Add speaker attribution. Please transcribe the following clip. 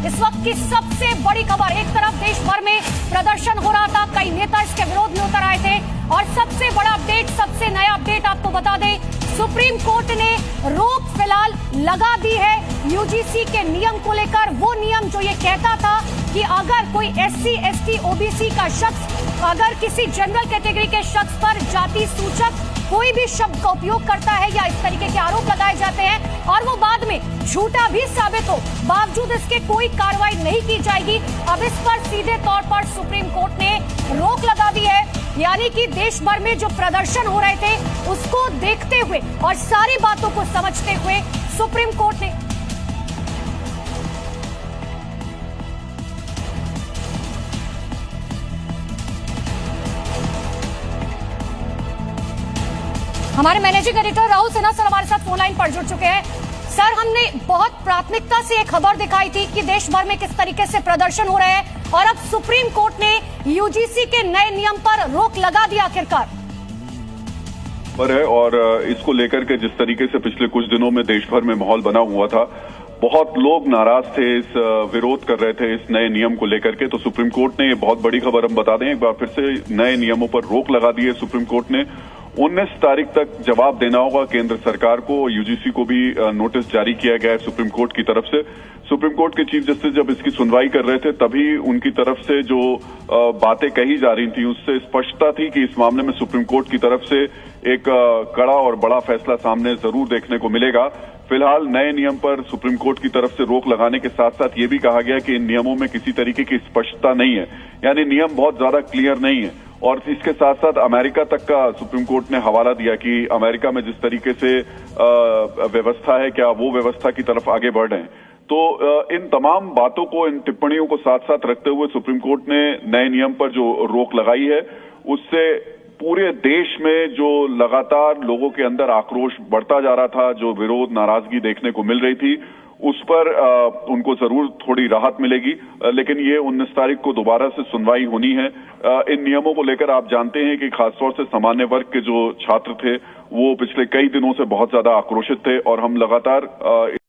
Speaker 1: इस वक्त की सबसे बड़ी खबर, एक तरफ देश भर में प्रदर्शन हो रहा था, कई नेता इसके विरोध में उतर आए थे और सबसे बड़ा अपडेट, सबसे नया अपडेट आपको बता दें, सुप्रीम कोर्ट ने रोक फिलहाल लगा दी है यूजीसी के नियम को लेकर। वो नियम जो ये कहता था कि अगर कोई एससी, एसटी, ओबीसी का शख्स अगर किसी जनरल कैटेगरी के शख्स पर जाति सूचक कोई भी शब्द का उपयोग करता है या इस तरीके के आरोप लगाए जाते हैं और वो बाद में झूठा भी साबित हो, बावजूद इसके कोई कार्रवाई नहीं की जाएगी। अब इस पर सीधे तौर पर सुप्रीम कोर्ट ने रोक लगा दी है, यानी कि देश भर में जो प्रदर्शन हो रहे थे उसको देखते हुए और सारी बातों को समझते हुए सुप्रीम कोर्ट ने हमारे managing editor Rahul Sinha sir हमारे साथ फोन लाइन पर जुड़ चुके हैं। सर, हमने बहुत प्राथमिकता से एक खबर दिखाई थी कि देश भर में किस तरीके से प्रदर्शन हो रहे हैं और अब सुप्रीम कोर्ट ने यूजीसी के नए नियम पर रोक लगा दी आखिरकार।
Speaker 2: है और इसको लेकर के जिस तरीके से पिछले कुछ दिनों में देश भर में माहौल बना हुआ था, बहुत लोग नाराज थे, इस विरोध कर रहे थे इस नए नियम को लेकर के। तो सुप्रीम कोर्ट ने, ये बहुत बड़ी खबर हम बता दें एक बार फिर से, नए नियमों पर रोक लगा दी है सुप्रीम कोर्ट ने। 19 तारीख तक जवाब देना होगा केंद्र सरकार को। यूजीसी को भी नोटिस जारी किया गया है सुप्रीम कोर्ट की तरफ से। सुप्रीम कोर्ट के चीफ जस्टिस जब इसकी सुनवाई कर रहे थे तभी उनकी तरफ से जो बातें कही जा रही थी उससे स्पष्टता थी कि इस मामले में सुप्रीम कोर्ट की तरफ से एक कड़ा और बड़ा फैसला सामने जरूर देखने को मिलेगा। फिलहाल नए नियम पर सुप्रीम कोर्ट की तरफ से रोक लगाने के साथ साथ ये भी कहा गया कि इन नियमों में किसी तरीके की स्पष्टता नहीं है, यानी नियम बहुत ज्यादा क्लियर नहीं है। और इसके साथ साथ अमेरिका तक का सुप्रीम कोर्ट ने हवाला दिया कि अमेरिका में जिस तरीके से व्यवस्था है, क्या वो व्यवस्था की तरफ आगे बढ़ रहे हैं। तो इन तमाम बातों को, इन टिप्पणियों को साथ साथ रखते हुए सुप्रीम कोर्ट ने नए नियम पर जो रोक लगाई है उससे पूरे देश में जो लगातार लोगों के अंदर आक्रोश बढ़ता जा रहा था, जो विरोध, नाराजगी देखने को मिल रही थी, उस पर उनको जरूर थोड़ी राहत मिलेगी। लेकिन ये 19 तारीख को दोबारा से सुनवाई होनी है। इन नियमों को लेकर आप जानते हैं कि खासतौर से सामान्य वर्ग के जो छात्र थे वो पिछले कई दिनों से बहुत ज्यादा आक्रोशित थे और हम लगातार